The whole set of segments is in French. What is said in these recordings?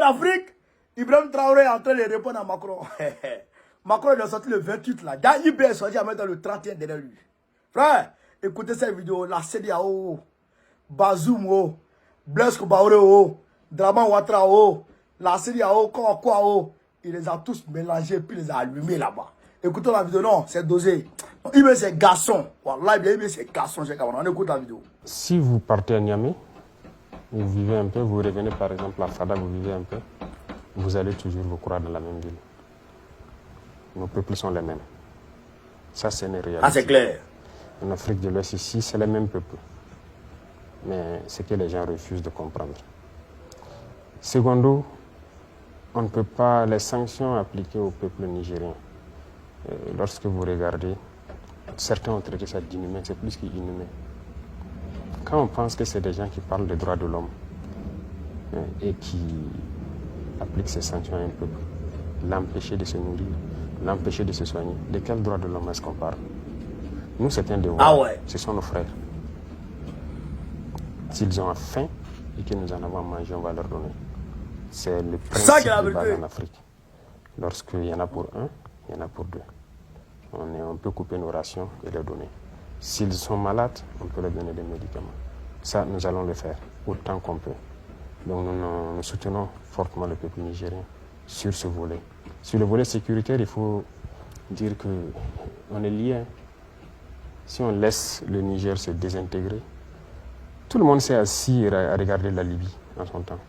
l'Afrique, Ibrahim Traoré est en train de répondre à Macron. Macron il a sorti le 28 là. Daniel est sorti à mettre dans le 31 derrière lui. Frère, écoutez cette vidéo. La CDAO, Bazoum, Blaise Compaoré, Draman Ouattara, la CDAO, quoi, il les a tous mélangés puis les a allumés là-bas. Écoutez la vidéo, non, c'est dosé. Il met ses garçons. Voilà, il met ses garçons. On écoute la vidéo. Si vous partez à Niamey, vous vivez un peu, vous revenez par exemple à Fada, vous vivez un peu, vous allez toujours vous croire dans la même ville. Nos peuples sont les mêmes. Ça, c'est une réalité. Ah, c'est clair. En Afrique de l'Ouest, ici, c'est les mêmes peuples. Mais c'est que les gens refusent de comprendre. Secondo, on ne peut pas les sanctions appliquées au peuple nigérien. Lorsque vous regardez, certains ont traité ça d'inhumain, c'est plus qu'inhumain. Quand on pense que c'est des gens qui parlent des droits de l'homme et qui appliquent ces sanctions à un peuple, l'empêcher de se nourrir, l'empêcher de se soigner, de quel droit de l'homme est-ce qu'on parle? Nous, c'est un devoir. Ah ouais. Ce sont nos frères. S'ils ont faim et que nous en avons mangé, on va leur donner. C'est le principe de base en Afrique. Lorsqu'il y en a pour un, il y en a pour deux. On peut couper nos rations et les donner. S'ils sont malades, on peut leur donner des médicaments. Ça, nous allons le faire autant qu'on peut. Donc nous soutenons fortement le peuple nigérien sur ce volet. Sur le volet sécuritaire, il faut dire qu'on est liés. Si on laisse le Niger se désintégrer, tout le monde s'est assis à regarder la Libye en son temps.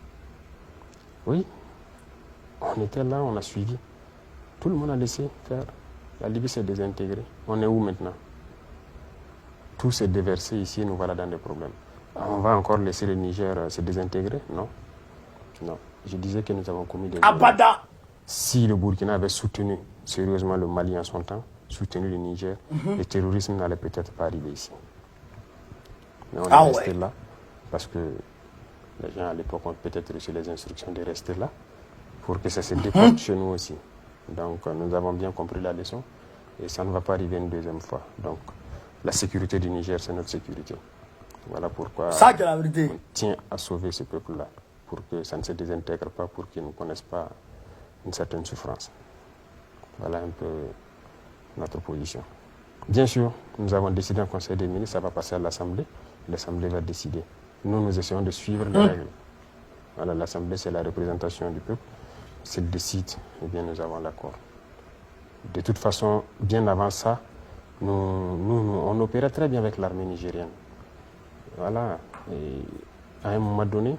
Oui, on était là, on a suivi. Tout le monde a laissé faire. La Libye s'est désintégrée. On est où maintenant? Tout s'est déversé ici et nous voilà dans des problèmes. On va encore laisser le Niger se désintégrer? Non. Non. Je disais que nous avons commis des erreurs. Si le Burkina avait soutenu sérieusement le Mali en son temps, soutenu le Niger, le terrorisme n'allait peut-être pas arriver ici. Mais on est resté là parce que les gens à l'époque ont peut-être reçu les instructions de rester là pour que ça se déporte chez nous aussi. Donc nous avons bien compris la leçon et ça ne va pas arriver une deuxième fois. Donc la sécurité du Niger, c'est notre sécurité. Voilà pourquoi on tient à sauver ce peuple-là, pour que ça ne se désintègre pas, pour qu'ils ne connaissent pas une certaine souffrance. Voilà un peu notre position. Bien sûr, nous avons décidé en Conseil des ministres, ça va passer à l'Assemblée. L'Assemblée va décider. Nous essayons de suivre les règles. Voilà, l'Assemblée, c'est la représentation du peuple. S'il décide, eh bien, nous avons l'accord. De toute façon, bien avant ça, on opérait très bien avec l'armée nigérienne. Voilà. Et à un moment donné,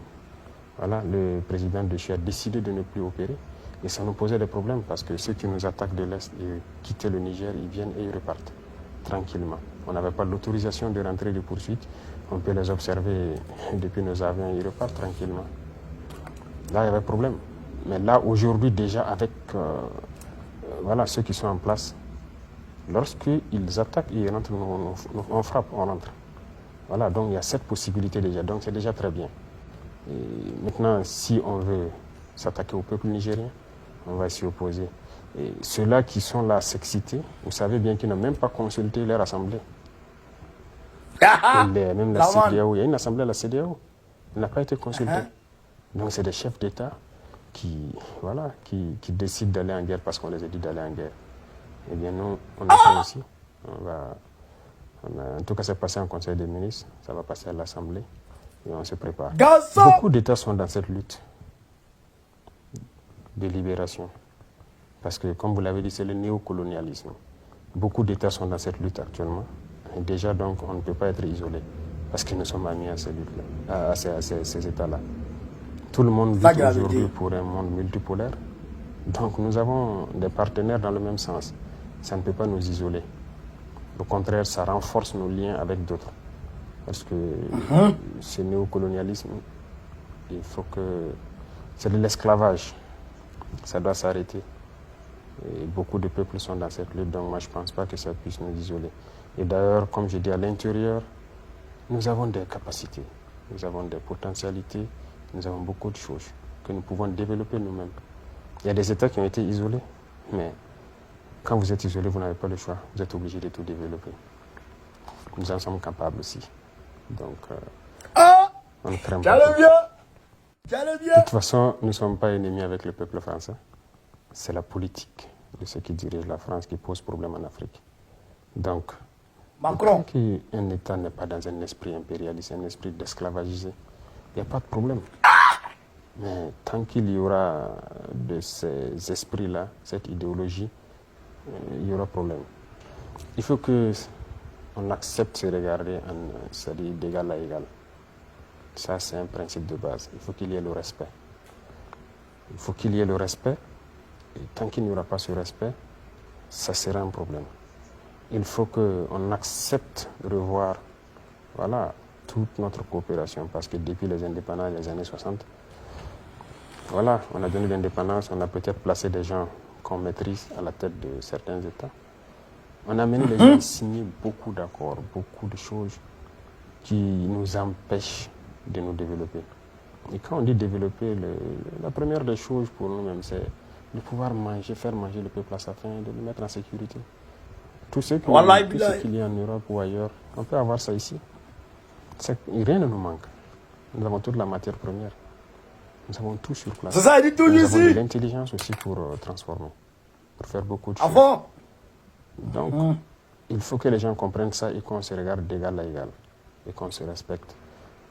voilà, le président de Chia a décidé de ne plus opérer. Et ça nous posait des problèmes parce que ceux qui nous attaquent de l'Est et quitter le Niger, ils viennent et ils repartent tranquillement. On n'avait pas l'autorisation de rentrer de poursuite. On peut les observer depuis nos avions, ils repartent tranquillement. Là, il y avait problème. Mais là, aujourd'hui, déjà, avec voilà, ceux qui sont en place, lorsqu'ils attaquent et ils rentrent, on frappe, on rentre. Voilà, donc il y a cette possibilité déjà. Donc c'est déjà très bien. Et maintenant, si on veut s'attaquer au peuple nigérien, on va s'y opposer. Et ceux-là qui sont là à s'exciter, vous savez bien qu'ils n'ont même pas consulté leur assemblée. Même la CEDEAO, il y a une assemblée à la CEDEAO. Elle n'a pas été consultée. Donc c'est des chefs d'État qui décident d'aller en guerre parce qu'on les a dit d'aller en guerre. Eh bien nous, on a fait aussi. En tout cas, c'est passé en Conseil des ministres, ça va passer à l'Assemblée et on se prépare. Beaucoup d'États sont dans cette lutte de libération. Parce que, comme vous l'avez dit, c'est le néocolonialisme. Beaucoup d'États sont dans cette lutte actuellement. Et déjà, donc, on ne peut pas être isolé. Parce que nous sommes amis à ces luttes-là, à ces États-là. Tout le monde lutte aujourd'hui pour un monde multipolaire. Donc, nous avons des partenaires dans le même sens. Ça ne peut pas nous isoler. Au contraire, ça renforce nos liens avec d'autres. Parce que ce néocolonialisme, il faut que... C'est de l'esclavage. Ça doit s'arrêter. Et beaucoup de peuples sont dans cette lutte, donc moi je ne pense pas que ça puisse nous isoler. Et d'ailleurs, comme je dis, à l'intérieur, nous avons des capacités, nous avons des potentialités, nous avons beaucoup de choses que nous pouvons développer nous-mêmes. Il y a des États qui ont été isolés, mais quand vous êtes isolé, vous n'avez pas le choix, vous êtes obligé de tout développer. Nous en sommes capables aussi. Donc, on ne craint pas. De toute façon, nous ne sommes pas ennemis avec le peuple français. C'est la politique de ceux qui dirigent la France qui pose problème en Afrique. Donc, Macron. tant qu'un État n'est pas dans un esprit impérialiste, un esprit d'esclavagisé, il n'y a pas de problème. Mais tant qu'il y aura de ces esprits-là, cette idéologie, il y aura problème. Il faut qu'on accepte de se regarder c'est-à-dire d'égal à égal. Ça, c'est un principe de base. Il faut qu'il y ait le respect. Il faut qu'il y ait le respect. Et tant qu'il n'y aura pas ce respect, ça sera un problème. Il faut qu'on accepte de revoir toute notre coopération. Parce que depuis les indépendances des années 60, on a donné l'indépendance, on a peut-être placé des gens qu'on maîtrise à la tête de certains États. On a mené les gens à signer beaucoup d'accords, beaucoup de choses qui nous empêchent de nous développer. Et quand on dit développer, la première des choses pour nous-mêmes, c'est de pouvoir manger, faire manger le peuple à sa faim, de le mettre en sécurité. Tout ce qu'il y a en Europe ou ailleurs, on peut avoir ça ici. Rien ne nous manque. Nous avons toute la matière première. Nous avons tout sur place. C'est ça, il dit tout nous ici. avons de l'intelligence aussi pour transformer, pour faire beaucoup de choses. Avant. Donc, il faut que les gens comprennent ça et qu'on se regarde d'égal à égal et qu'on se respecte.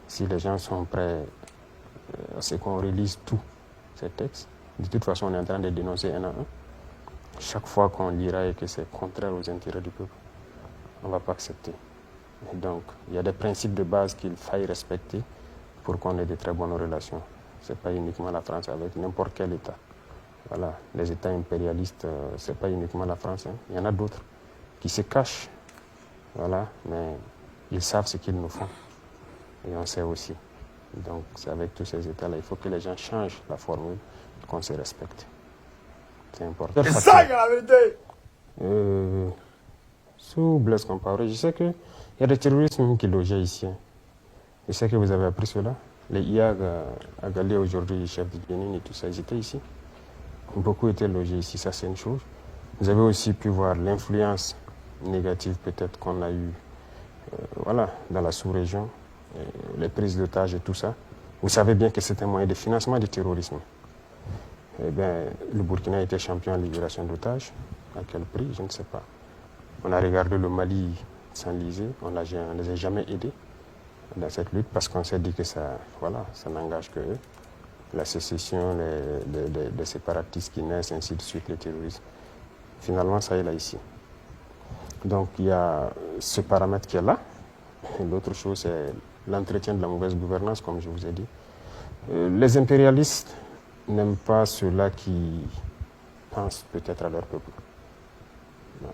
Si les gens sont prêts à ce qu'on relise tous ces textes, de toute façon, on est en train de dénoncer un à un. Chaque fois qu'on lira et que c'est contraire aux intérêts du peuple, on ne va pas accepter. Et donc, il y a des principes de base qu'il faille respecter pour qu'on ait de très bonnes relations. Ce n'est pas uniquement la France avec n'importe quel État. Voilà, les États impérialistes, ce n'est pas uniquement la France. Hein. Il y en a d'autres qui se cachent. Voilà, mais ils savent ce qu'ils nous font. Et on sait aussi. Donc, c'est avec tous ces États-là. Il faut que les gens changent la formule, qu'on se respecte. C'est important. C'est ça qui est la vérité. Sous Blaise Compaoré, je sais qu'il y a des terroristes même qui logeaient ici. Hein. Je sais que vous avez appris cela. Les IAG à Galé aujourd'hui, chef de Bénin et tout ça, ils étaient ici. Beaucoup étaient logés ici, ça c'est une chose. Vous avez aussi pu voir l'influence négative peut-être qu'on a eue dans la sous-région, les prises d'otages et tout ça. Vous savez bien que c'est un moyen de financement du terrorisme. Eh bien, le Burkina était champion en libération d'otages. À quel prix? Je ne sais pas. On a regardé le Mali s'enliser, on ne les a jamais aidés dans cette lutte parce qu'on s'est dit que ça n'engage que eux. La sécession, les séparatistes qui naissent, ainsi de suite, les terroristes. Finalement, ça est là ici. Donc, il y a ce paramètre qui est là. L'autre chose, c'est l'entretien de la mauvaise gouvernance, comme je vous ai dit. Les impérialistes n'aiment pas ceux-là qui pensent peut-être à leur peuple. Non.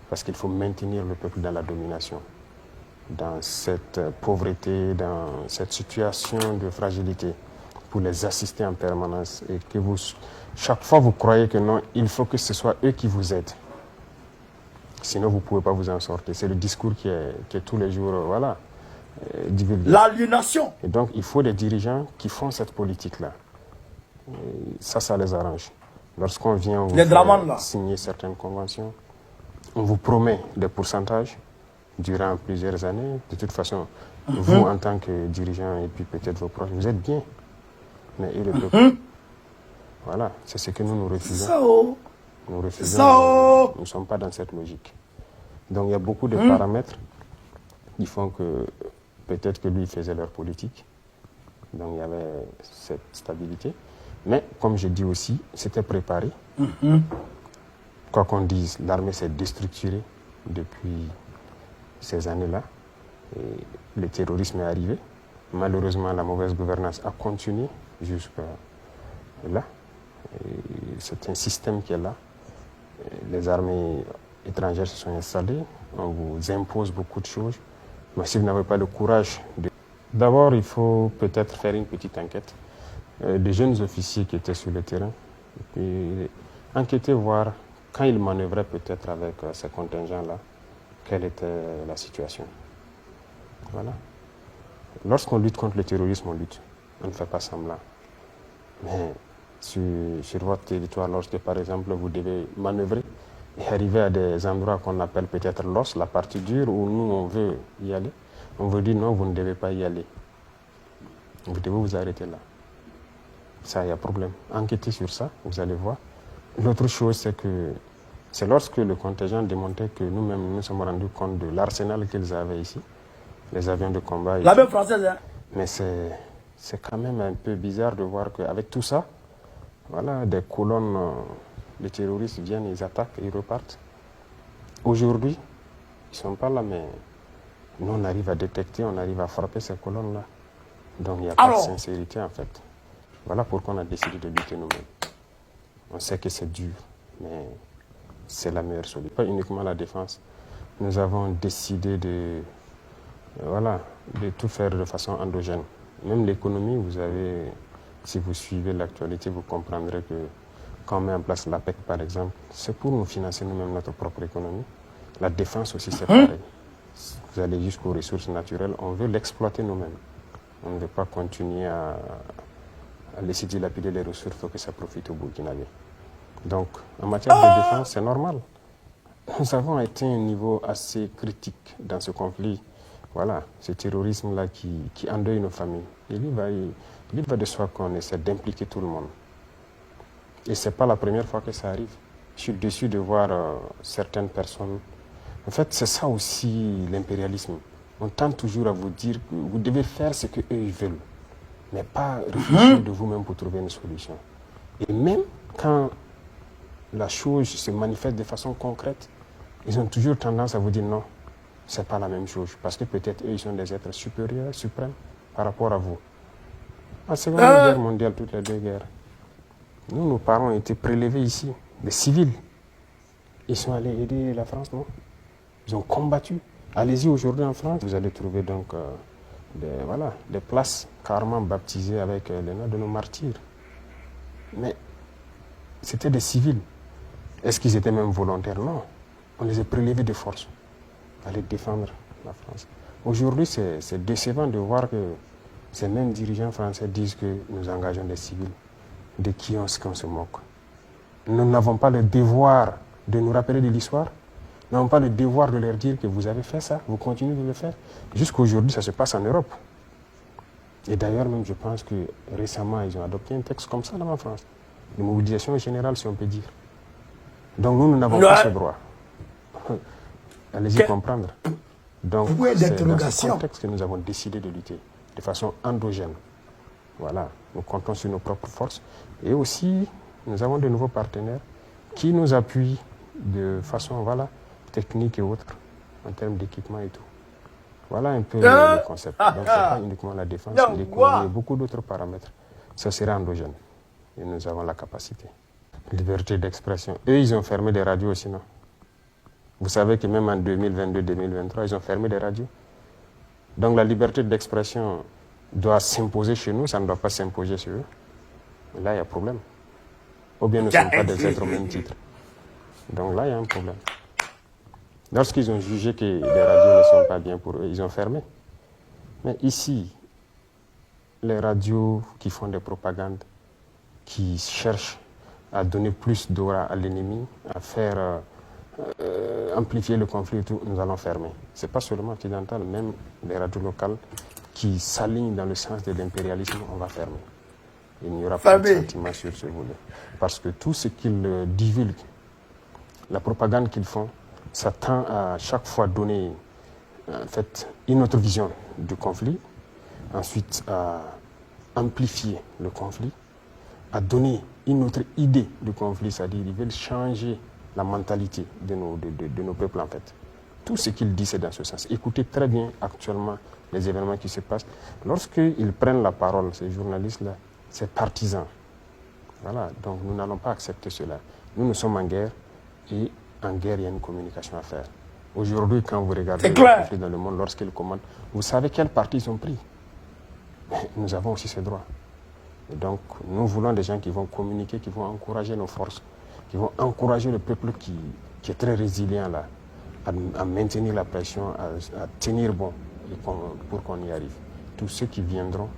Parce qu'il faut maintenir le peuple dans la domination, dans cette pauvreté, dans cette situation de fragilité, pour les assister en permanence. Et que chaque fois vous croyez que non, il faut que ce soit eux qui vous aident. Sinon, vous ne pouvez pas vous en sortir. C'est le discours qui est tous les jours, divulgué. L'aliénation. Et donc, il faut des dirigeants qui font cette politique-là. Ça les arrange. Lorsqu'on vient vous signer certaines conventions, on vous promet des pourcentages durant plusieurs années. De toute façon, vous, en tant que dirigeant, et puis peut-être vos proches, vous êtes bien. Mais et le peuple, voilà, c'est ce que nous refusons. Nous refusons, nous ne sommes pas dans cette logique. Donc il y a beaucoup de paramètres qui font que peut-être que lui faisait leur politique. Donc il y avait cette stabilité. Mais comme je dis aussi, c'était préparé. Quoi qu'on dise, l'armée s'est déstructurée depuis ces années-là. Le terrorisme est arrivé. Malheureusement, la mauvaise gouvernance a continué jusqu'à là. C'est un système qui est là. Les armées étrangères se sont installées. On vous impose beaucoup de choses. Mais si vous n'avez pas le courage de... D'abord, il faut peut-être faire une petite enquête des jeunes officiers qui étaient sur le terrain. Et puis enquêter, voir quand ils manœuvraient peut-être avec ces contingents-là, quelle était la situation. Voilà. Lorsqu'on lutte contre le terrorisme, on lutte. On ne fait pas semblant. Mais sur votre territoire, lorsque par exemple vous devez manœuvrer et arriver à des endroits qu'on appelle peut-être l'os, la partie dure, où nous on veut y aller, on vous dit non, vous ne devez pas y aller. Vous devez vous arrêter là. Ça, il y a problème. Enquêtez sur ça, vous allez voir. L'autre chose, c'est que c'est lorsque le contingent démontait que nous-mêmes nous sommes rendus compte de l'arsenal qu'ils avaient ici, les avions de combat. La même française, hein. Mais c'est quand même un peu bizarre de voir qu'avec tout ça, voilà, des colonnes de terroristes viennent, ils attaquent, ils repartent. Aujourd'hui, ils ne sont pas là, mais nous, on arrive à détecter, on arrive à frapper ces colonnes-là. Donc, il n'y a pas de sincérité, en fait. Voilà pourquoi on a décidé de lutter nous-mêmes. On sait que c'est dur, mais c'est la meilleure solution. Pas uniquement la défense. Nous avons décidé de tout faire de façon endogène. Même l'économie, vous avez, si vous suivez l'actualité, vous comprendrez que quand on met en place l'APEC, par exemple, c'est pour nous financer nous-mêmes notre propre économie. La défense aussi, c'est pareil. Vous allez jusqu'aux ressources naturelles, on veut l'exploiter nous-mêmes. On ne veut pas continuer à laisser dilapider les ressources pour que ça profite au Burkinabé. Donc, en matière de défense, c'est normal. Nous avons atteint un niveau assez critique dans ce conflit. Voilà, ce terrorisme-là qui endeuille nos familles. Il va de soi qu'on essaie d'impliquer tout le monde. Et ce n'est pas la première fois que ça arrive. Je suis déçu de voir certaines personnes. En fait, c'est ça aussi l'impérialisme. On tente toujours à vous dire que vous devez faire ce qu'eux ils veulent, mais pas réfléchir de vous-même pour trouver une solution. Et même quand la chose se manifeste de façon concrète, ils ont toujours tendance à vous dire non, ce n'est pas la même chose. Parce que peut-être eux, ils sont des êtres supérieurs, suprêmes par rapport à vous. En Seconde Guerre mondiale, toutes les deux guerres, nous, nos parents ont été prélevés ici, des civils. Ils sont allés aider la France, non? Ils ont combattu. Allez-y aujourd'hui en France, vous allez trouver donc des places carrément baptisées avec les noms de nos martyrs. Mais c'était des civils. Est-ce qu'ils étaient même volontaires? Non. On les a prélevés de force. Aller défendre la France. Aujourd'hui, c'est décevant de voir que ces mêmes dirigeants français disent que nous engageons des civils. De qui on se moque? Nous n'avons pas le devoir de nous rappeler de l'histoire. Nous n'avons pas le devoir de leur dire que vous avez fait ça, vous continuez de le faire. Jusqu'aujourd'hui, ça se passe en Europe. Et d'ailleurs, même, je pense que récemment, ils ont adopté un texte comme ça dans la France. De mobilisation générale, si on peut dire. Donc, nous n'avons pas ce droit. Allez-y comprendre. Donc, c'est dans ce contexte que nous avons décidé de lutter, de façon endogène. Voilà, nous comptons sur nos propres forces. Et aussi, nous avons de nouveaux partenaires qui nous appuient de façon technique et autre, en termes d'équipement et tout. Voilà un peu le concept. Donc, ce n'est pas uniquement la défense, l'économie et beaucoup d'autres paramètres. Ça sera endogène. Et nous avons la capacité. Liberté d'expression. Eux, ils ont fermé des radios aussi, non? Vous savez que même en 2022-2023, ils ont fermé des radios. Donc, la liberté d'expression doit s'imposer chez nous, ça ne doit pas s'imposer sur eux. Et là, il y a problème. Ou bien nous ne sommes pas des êtres au même titre. Donc là, il y a un problème. Lorsqu'ils ont jugé que les radios ne sont pas bien pour eux, ils ont fermé. Mais ici, les radios qui font des propagandes, qui cherchent à donner plus d'aura à l'ennemi, à faire amplifier le conflit et tout, nous allons fermer. Ce n'est pas seulement occidental, même les radios locales qui s'alignent dans le sens de l'impérialisme, on va fermer. Il n'y aura pas de sentiment sur ce volet. Parce que tout ce qu'ils divulguent, la propagande qu'ils font, ça tend à chaque fois donner en fait, une autre vision du conflit, ensuite à amplifier le conflit, à donner une autre idée du conflit, c'est-à-dire ils veulent changer la mentalité de nos peuples en fait. Tout ce qu'ils disent c'est dans ce sens. Écoutez très bien actuellement les événements qui se passent. Lorsqu'ils prennent la parole, ces journalistes-là, c'est partisan. Voilà, donc nous n'allons pas accepter cela. Nous sommes en guerre et en guerre, il y a une communication à faire. Aujourd'hui, quand vous regardez le conflit dans le monde, lorsqu'ils commandent, vous savez quel parti ils ont pris. Mais nous avons aussi ce droit. Et donc, nous voulons des gens qui vont communiquer, qui vont encourager nos forces, qui vont encourager le peuple qui est très résilient là, à maintenir la pression, à tenir bon pour qu'on y arrive. Tous ceux qui viendront,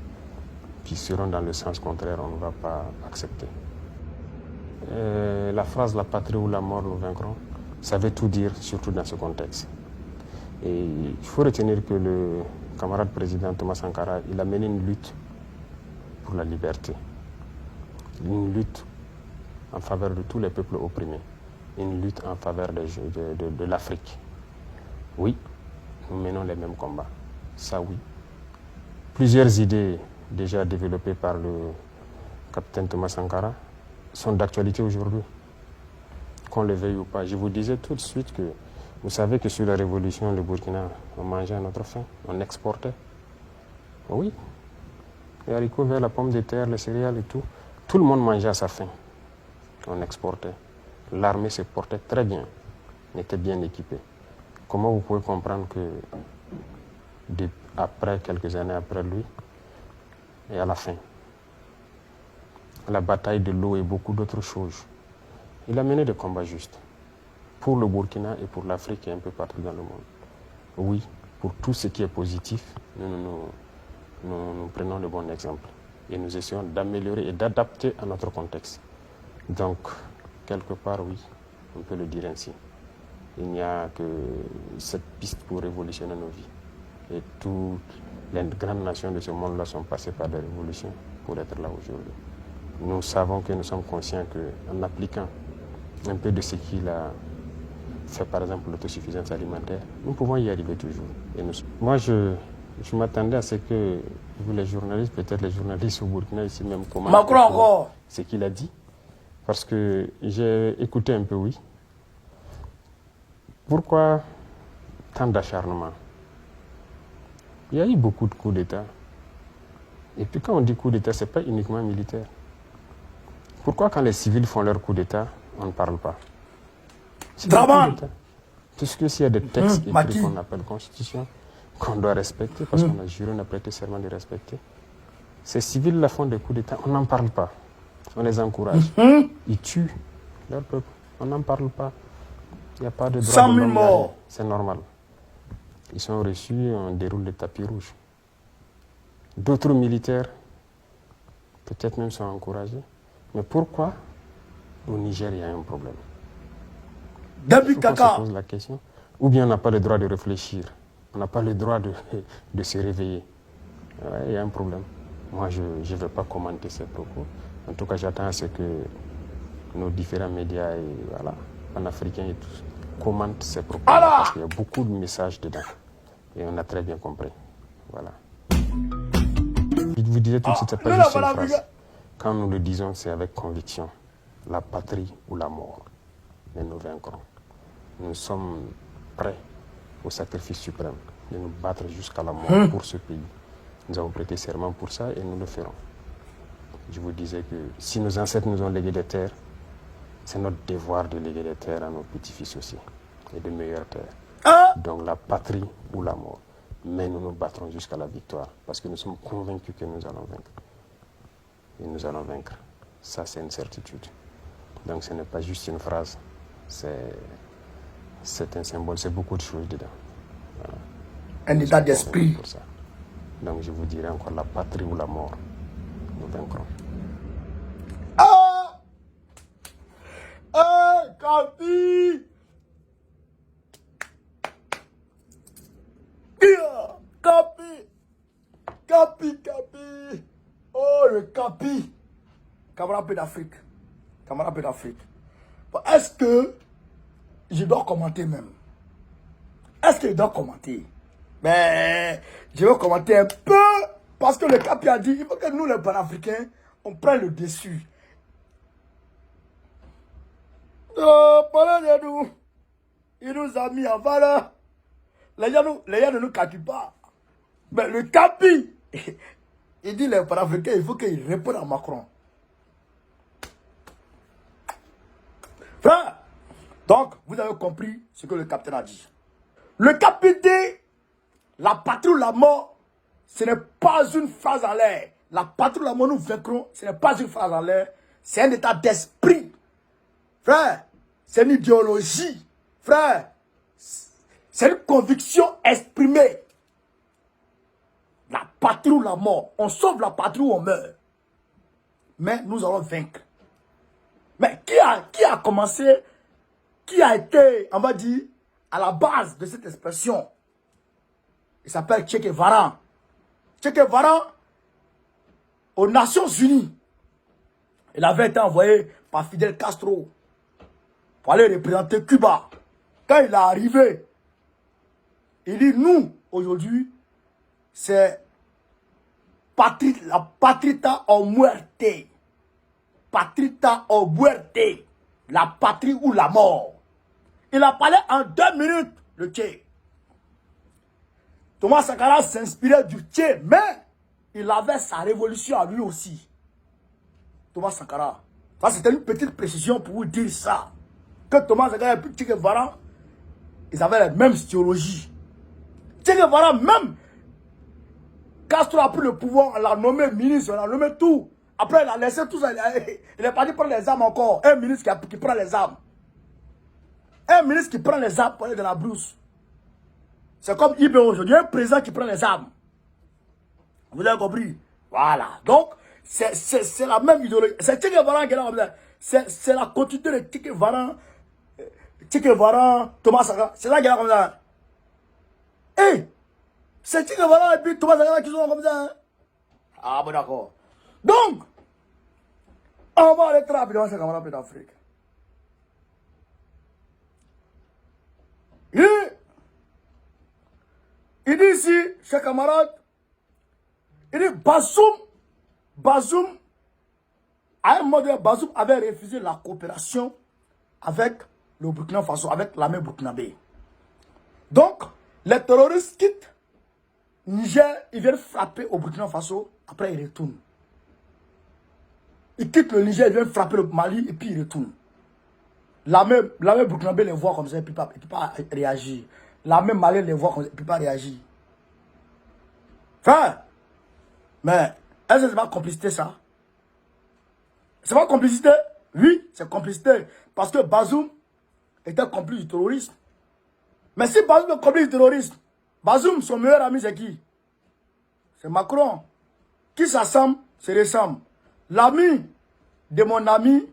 qui seront dans le sens contraire, on ne va pas accepter. La phrase « la patrie ou la mort, nous vaincrons », ça veut tout dire, surtout dans ce contexte. Et il faut retenir que le camarade président Thomas Sankara, il a mené une lutte pour la liberté. une lutte en faveur de tous les peuples opprimés, une lutte en faveur de l'Afrique. Oui, nous menons les mêmes combats, ça oui. Plusieurs idées déjà développées par le capitaine Thomas Sankara sont d'actualité aujourd'hui, qu'on le veuille ou pas. Je vous disais tout de suite que vous savez que sur la révolution, le Burkina, on mangeait à notre faim, on exportait. Oui, les haricots verts, la pomme de terre, les céréales et tout, tout le monde mangeait à sa faim. On exportait. L'armée se portait très bien, était bien équipée. Comment vous pouvez comprendre que après, quelques années après lui, et à la fin, la bataille de l'eau et beaucoup d'autres choses, il a mené des combats justes pour le Burkina et pour l'Afrique et un peu partout dans le monde. Oui, pour tout ce qui est positif, nous prenons le bon exemple et nous essayons d'améliorer et d'adapter à notre contexte. Donc, quelque part, oui, on peut le dire ainsi. Il n'y a que cette piste pour révolutionner nos vies. Et toutes les grandes nations de ce monde-là sont passées par des révolutions pour être là aujourd'hui. Nous savons que nous sommes conscients qu'en appliquant un peu de ce qu'il a fait, par exemple, l'autosuffisance alimentaire, nous pouvons y arriver toujours. Et moi, je m'attendais à ce que vous, les journalistes, peut-être les journalistes au Burkina, ici même, commentent ce qu'il a dit. Parce que j'ai écouté un peu, oui. Pourquoi tant d'acharnement? Il y a eu beaucoup de coups d'État. Et puis quand on dit coup d'État, ce n'est pas uniquement militaire. Pourquoi quand les civils font leur coup d'État, on ne parle pas? Puisque s'il y a des textes écrits qu'on appelle constitution, qu'on doit respecter, parce qu'on a juré, on a prêté serment de respecter, ces civils-là font des coups d'État, on n'en parle pas. On les encourage. Ils tuent leur peuple. On n'en parle pas. Il n'y a pas de droit de l'homme. C'est normal. Ils sont reçus, on déroule le tapis rouge. D'autres militaires, peut-être même, sont encouragés. Mais pourquoi au Niger, il y a un problème? Depuis on se pose la question. Ou bien on n'a pas le droit de réfléchir. On n'a pas le droit de se réveiller. Ouais, il y a un problème. Moi, je ne vais pas commenter ces propos. En tout cas, j'attends à ce que nos différents médias, et voilà, panafricains et tous, commentent ces propos. Parce qu'il y a beaucoup de messages dedans. Et on a très bien compris. Voilà. Je vous disais tout de suite, ce n'est pas juste une phrase. Quand nous le disons, c'est avec conviction. La patrie ou la mort. Mais nous vaincrons. Nous sommes prêts au sacrifice suprême de nous battre jusqu'à la mort pour ce pays. Nous avons prêté serment pour ça et nous le ferons. Je vous disais que si nos ancêtres nous ont légué des terres, c'est notre devoir de léguer des terres à nos petits-fils aussi, et de meilleures terres. Donc la patrie ou la mort. Mais nous nous battrons jusqu'à la victoire, parce que nous sommes convaincus que nous allons vaincre. Et nous allons vaincre. Ça, c'est une certitude. Donc ce n'est pas juste une phrase, c'est un symbole, c'est beaucoup de choses dedans. Voilà. Un état d'esprit. Donc je vous dirai encore la patrie ou la mort. Nous vaincrons. Capi! Capi! Oh, le Capi! Camarade d'Afrique. Camarade d'Afrique. Est-ce que je dois commenter même? Est-ce que je dois commenter? Mais je vais commenter un peu parce que le Capi a dit il faut que nous, les panafricains, on prenne le dessus. Il nous a mis en valeur. Les gens ne nous calculent pas. Mais le Capi, il dit les panafricains, il faut qu'ils répondent à Macron. Frère, donc, vous avez compris ce que le capitaine a dit. Le capitaine, la patrie ou la mort, ce n'est pas une phrase en l'air. La patrie ou la mort, nous vaincrons, ce n'est pas une phrase en l'air. C'est un état d'esprit. Frère, c'est une idéologie. Frère, c'est une conviction exprimée. La patrie ou la mort. On sauve la patrie ou on meurt. Mais nous allons vaincre. Mais qui a commencé, qui a été, on va dire, à la base de cette expression? Il s'appelle Che Guevara. Che Guevara, aux Nations Unies, Il avait été envoyé par Fidel Castro pour aller représenter Cuba. Quand il est arrivé, il dit, nous, aujourd'hui, c'est la patrita o muerte. Patrita o muerte. La patrie ou la mort. Il a parlé en 2 minutes, le Tché. Thomas Sankara s'inspirait du Tché, mais il avait sa révolution à lui aussi. Thomas Sankara. Ça, c'était une petite précision pour vous dire ça. Que Thomas Sankara et Che Guevara, ils avaient la même théologie. Che Guevara, même, Castro a pris le pouvoir, on l'a nommé ministre, on l'a nommé tout. Après, il a laissé tout ça. Il est parti prendre les armes encore. Un ministre qui prend les armes. Un ministre qui prend les armes pour aller dans la brousse. C'est comme Ibé aujourd'hui, un président qui prend les armes. Vous avez compris? Voilà. Donc, c'est la même idéologie. C'est Che Guevara qui est là comme ça. C'est la continuité de Che Guevara, Thomas Sankara. C'est là qui est là comme ça. Hey! C'est Che Guevara et puis Thomas Sankara qui sont là comme ça. Hein? Ah bon d'accord. Donc, on va aller très rapidement sur Camarade d'Afrique. Il dit ici, chers camarades, il dit Bazoum, à un moment donné, Bazoum avait refusé la coopération avec le Burkina Faso, avec l'armée burkinabé. Donc, les terroristes quittent Niger, ils viennent frapper au Burkina Faso, après ils retournent. Ils quittent le Niger, ils viennent frapper le Mali, et puis ils retournent. L'armée burkinabé les voit comme ça, et puis ne peut pas réagir. L'armée malienne les voit comme ça, et puis ne peut pas réagir. Enfin, mais est-ce que c'est pas complicité ça? C'est pas complicité? Oui, c'est complicité. Parce que Bazoum était complice du terrorisme. Mais si Bazoum est complice du terrorisme, Bazoum, son meilleur ami, c'est qui? C'est Macron. Qui s'assemble, se ressemble. L'ami de mon ami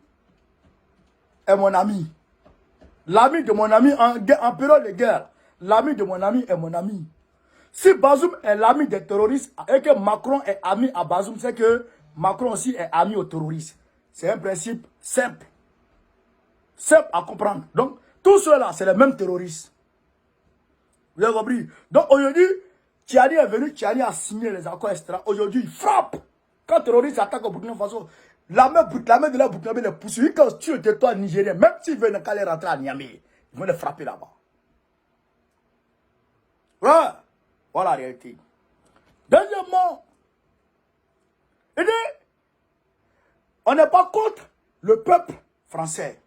est mon ami. L'ami de mon ami en période de guerre. L'ami de mon ami est mon ami. Si Bazoum est l'ami des terroristes et que Macron est ami à Bazoum, c'est que Macron aussi est ami aux terroristes. C'est un principe simple. Simple à comprendre. Donc, tout cela, c'est les mêmes terroristes. Vous avez compris? Donc, aujourd'hui, Tiani est venu, Tiani a signé les accords, etc. Aujourd'hui, il frappe. Quand les terroristes attaquent au Burkina Faso, l'armée de la Burkina les poursuit. Quand tu es le territoire nigérien, même s'ils veulent aller rentrer à Niamey, ils vont les frapper là-bas. Ouais. Voilà la réalité. Deuxièmement, il dit, on n'est pas contre le peuple français.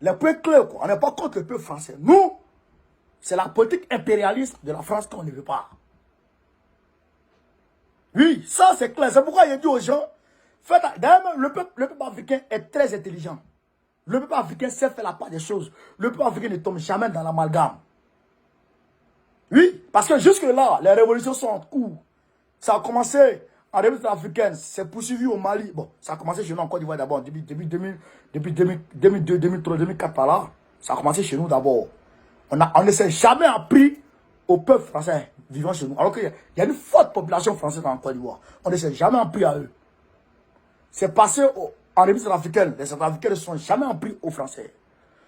Les points clairs, quoi. On n'est pas contre le peuple français. Nous, c'est la politique impérialiste de la France qu'on ne veut pas. Oui, ça c'est clair. C'est pourquoi il dit aux gens, d'ailleurs, le peuple africain est très intelligent. Le peuple africain sait faire la part des choses. Le peuple africain ne tombe jamais dans l'amalgame. Oui, parce que jusque-là, les révolutions sont en cours. Ça a commencé en République africaine, c'est poursuivi au Mali. Bon, ça a commencé chez nous en Côte d'Ivoire d'abord, depuis 2002, 2003, 2004 par là. Ça a commencé chez nous d'abord. On ne s'est jamais appris au peuple français vivant chez nous. Alors qu'il y a une forte population française en Côte d'Ivoire. On ne s'est jamais appris à eux. C'est passé en République africaine. Les Centrafricains ne sont jamais appris aux Français.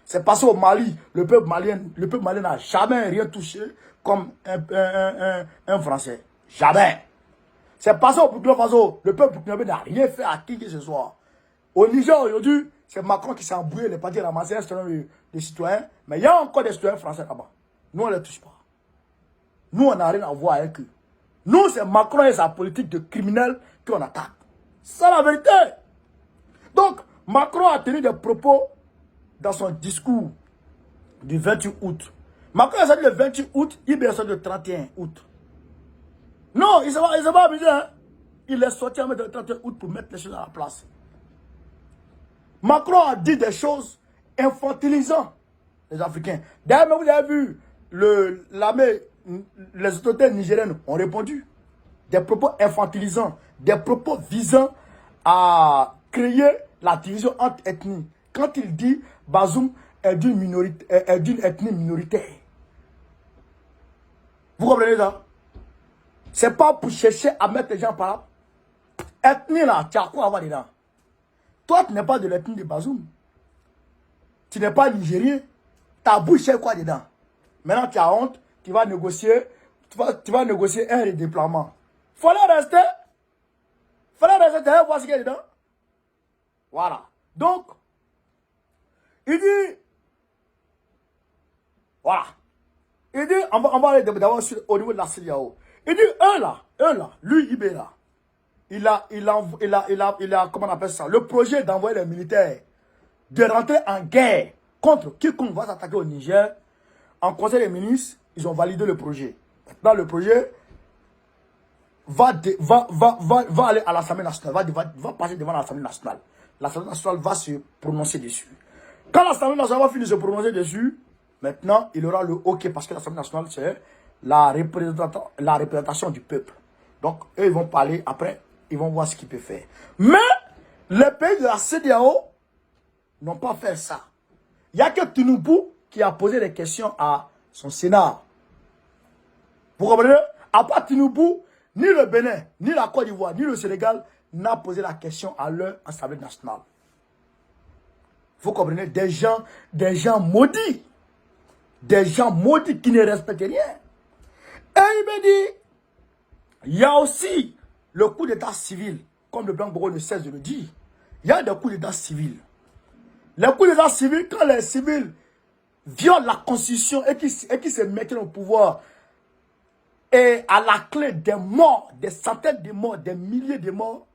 C'est passé au Mali. Le peuple malien n'a jamais rien touché comme un Français. Jamais. C'est passé au Burkina Faso. Le peuple burkinabé n'a rien fait à qui que ce soit. Au Niger aujourd'hui, c'est Macron qui s'est embrouillé, les partis ramassés un certain nombre de citoyens. Mais il y a encore des citoyens français là-bas. Nous, on ne les touche pas. Nous, on n'a rien à voir avec eux. Nous, c'est Macron et sa politique de criminels qu'on attaque. C'est la vérité. Donc, Macron a tenu des propos dans son discours du 28 août. Macron a sorti le 28 août, il est sorti le 31 août. Non, il ne s'est pas amusé. Hein? Il est sorti le 31 août pour mettre les choses à la place. Macron a dit des choses infantilisant les Africains. D'ailleurs, vous avez vu, les autorités nigériennes ont répondu. Des propos infantilisants, des propos visant à créer la division entre ethnies. Quand il dit Bazoum est d'une ethnie minoritaire. Vous comprenez ça? C'est pas pour chercher à mettre les gens par là. Ethnie là, tu as quoi à voir dedans? Toi, tu n'es pas de l'ethnie de Bazoum. Tu n'es pas nigérien. Ta bouche est quoi dedans? Maintenant, tu as honte, tu vas négocier, tu vas négocier un redéploiement. Fallait rester. Fallait rester, tu vas voir ce qu'il y a dedans. Voilà. Donc, il dit, voilà. Il dit, on va aller d'abord au niveau de la CEDEAO. Il dit, eux là, lui, Ibé là, il a, comment on appelle ça, le projet d'envoyer les militaires, de rentrer en guerre contre quiconque va s'attaquer au Niger. En conseil des ministres, ils ont validé le projet. Maintenant, le projet va aller à l'Assemblée nationale, va passer devant l'Assemblée nationale. L'Assemblée nationale va se prononcer dessus. Quand l'Assemblée nationale va finir de se prononcer dessus, maintenant, il aura le OK parce que l'Assemblée nationale, c'est la représentation du peuple. Donc, eux, ils vont parler, après, ils vont voir ce qu'ils peuvent faire. Mais, les pays de la CEDEAO n'ont pas fait ça. Il n'y a que Tinubu qui a posé des questions à son Sénat. Vous comprenez? À part Tinubu, ni le Bénin, ni la Côte d'Ivoire, ni le Sénégal n'a posé la question à leur Assemblée nationale. Vous comprenez? Des gens maudits. Des gens maudits qui ne respectent rien. Et il me dit, il y a aussi le coup d'état civil, comme le Blanc-Boro ne cesse de le dire. Il y a des coups d'état civils. Les coups d'état civils, quand les civils violent la constitution et qui se mettent au pouvoir, et à la clé des morts, des centaines de morts, des milliers de morts,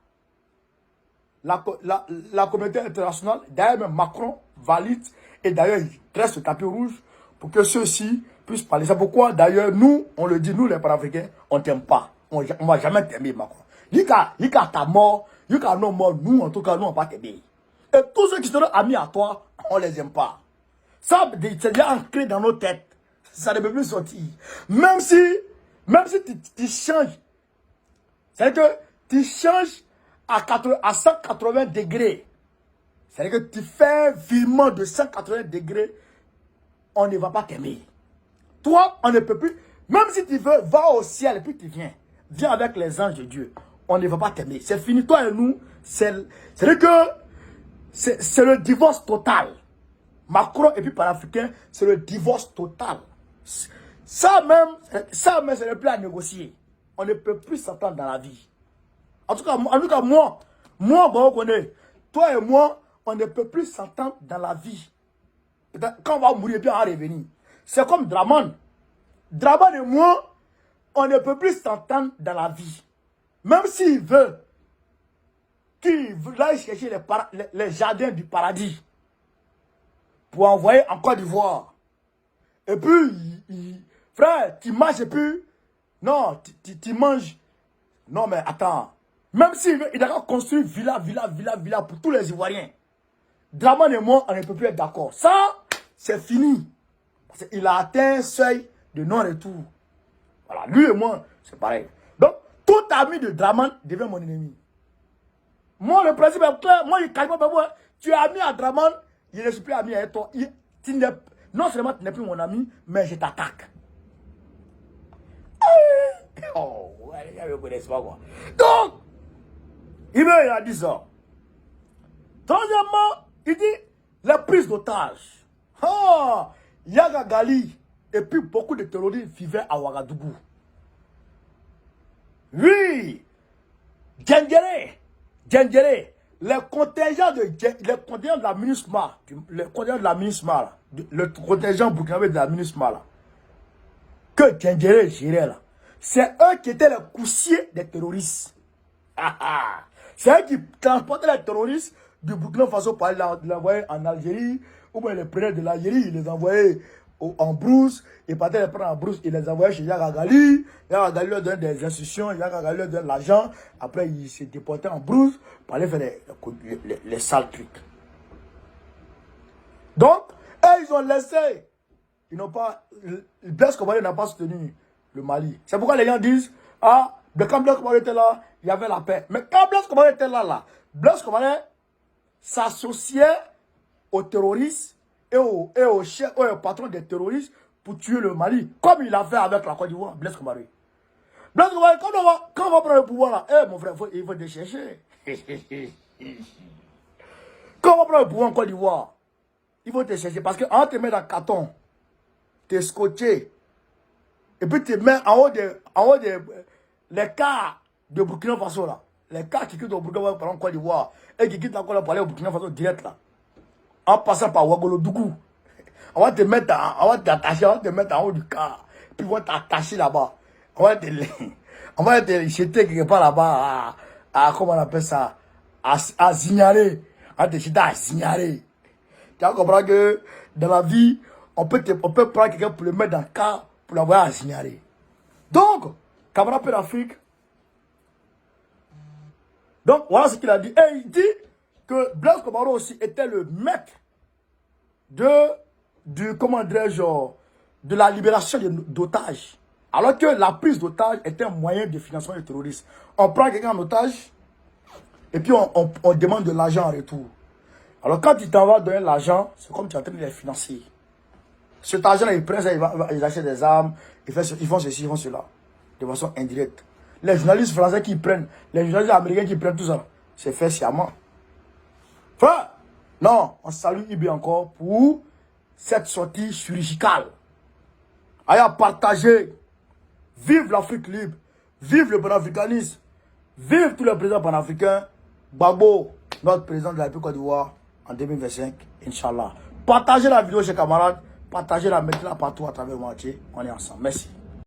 la communauté internationale, d'ailleurs même Macron valide, et d'ailleurs il dresse le tapis rouge pour que ceux-ci puissent parler. C'est pourquoi d'ailleurs nous, on le dit, nous les Panafricains, on t'aime pas. On ne va jamais t'aimer Macron. Il y a ta mort, il y a nos morts, nous en tout cas, nous on ne va pas t'aimer. Et tous ceux qui seront amis à toi, on ne les aime pas. Ça, c'est déjà ancré dans nos têtes. Ça ne peut plus sortir. Même si tu changes, c'est-à-dire que tu changes à 180 degrés. C'est-à-dire que tu fais un virement de 180 degrés, on ne va pas t'aimer. Toi, on ne peut plus. Même si tu veux, va au ciel et puis tu viens. Viens avec les anges de Dieu. On ne va pas t'aimer. C'est fini, toi et nous. C'est-à-dire que c'est le divorce total. Macron et puis panafricain, c'est le divorce total. Ça même, ce n'est plus à négocier. On ne peut plus s'entendre dans la vie. En tout cas, moi, on connaît. Toi et moi, on ne peut plus s'entendre dans la vie. Quand on va mourir, bien on va revenir. C'est comme Draman. Draman et moi, on ne peut plus s'entendre dans la vie. Même s'il veut qu'il aille chercher les jardins du paradis pour envoyer en Côte d'Ivoire. Et puis, frère, tu manges et puis, non, tu manges. Non, mais attends. Même s'il veut, il a construit villa pour tous les Ivoiriens. Draman et moi, on ne peut plus être d'accord. Ça, c'est fini. Parce qu'il a atteint un seuil de non-retour. Voilà, lui et moi, c'est pareil. Donc, tout ami de Draman devient mon ennemi. Moi, le principe est clair. Moi, tu es ami à Draman, je ne suis plus ami avec toi. Non seulement tu n'es plus mon ami, mais je t'attaque. Oh, ouais, les gars ne me connaissent pas, quoi. Donc, il a dit ça. Troisièmement, il dit la prise d'otage. Ah, Yaga Gali et puis beaucoup de terroristes vivaient à Ouagadougou. Oui, Djendjere, les contingents de la MINUSMA, le contingent burkinabé de la MINUSMA, que Djendjere gérait là, c'est eux qui étaient les coussiers des terroristes. C'est eux qui transportaient les terroristes du Burkina Faso pour aller l'envoyer en Algérie, ou bien les prenaient de l'Algérie, ils les envoyaient en brousse, ils partaient les prendre en brousse, ils les envoyaient chez Yaga Gali. Yaga Gali leur donne des instructions, Yaga Gali leur donne l'argent, après ils se déportaient en brousse pour aller faire les sales trucs. Donc, eux, ils ont laissé, ils n'ont pas, Blaise Compaoré n'a pas soutenu le Mali. C'est pourquoi les gens disent, ah, quand Blaise Compaoré était là, il y avait la paix. Mais quand Blaise Compaoré était là, Blaise Compaoré s'associait aux terroristes et aux patrons des terroristes pour tuer le Mali, comme il a fait avec la Côte d'Ivoire, Blaise Compaoré. Blaise Compaoré, quand on va prendre le pouvoir là, mon frère, il faut te chercher. Comment prendre le pouvoir en Côte d'Ivoire? Il faut te chercher. Parce qu'on te met dans le carton. Tu es scotché. Et puis tu te mets en haut de les cas de Burkina Faso là. Les cas qui quittent au Burkina Faso par Côte d'Ivoire. Et qui quittent encore pour aller au Burkina Faso direct là. En passant par Ouagadougou. On va te mettre, on va t'attacher, on va te mettre en haut du car. Puis on va t'attacher là-bas. On va te jeter quelque part là-bas comment on appelle ça? À signaler. On va te jeter à signaler. Tu vas comprendre que dans la vie, on peut prendre quelqu'un pour le mettre dans le car pour l'envoyer à signaler. Donc, camarade Paix d'Afrique. Donc, voilà ce qu'il a dit. Et il dit que Blaise Compaoré aussi était le maître comment dirais-je, de la libération d'otages. Alors que la prise d'otages était un moyen de financement du terrorisme. On prend quelqu'un en otage et puis on demande de l'argent en retour. Alors quand tu t'en vas donner l'argent, c'est comme tu es en train de les financer. Cet argent-là, ils prennent ça, ils achètent des armes, ils font ceci, ils font cela. De façon indirecte. Les journalistes français qui prennent, les journalistes américains qui prennent tout ça, c'est fait sciemment. Frère, non, on salue Ibi encore pour cette sortie chirurgicale. Allez partager. Vive l'Afrique libre. Vive le panafricanisme. Vive tous les présidents panafricains. Gbagbo, notre président de la République Côte d'Ivoire en 2025, Inch'Allah. Partagez la vidéo, chers camarades. Partagez-la, mettez-la partout à travers le monde entier. On est ensemble. Merci.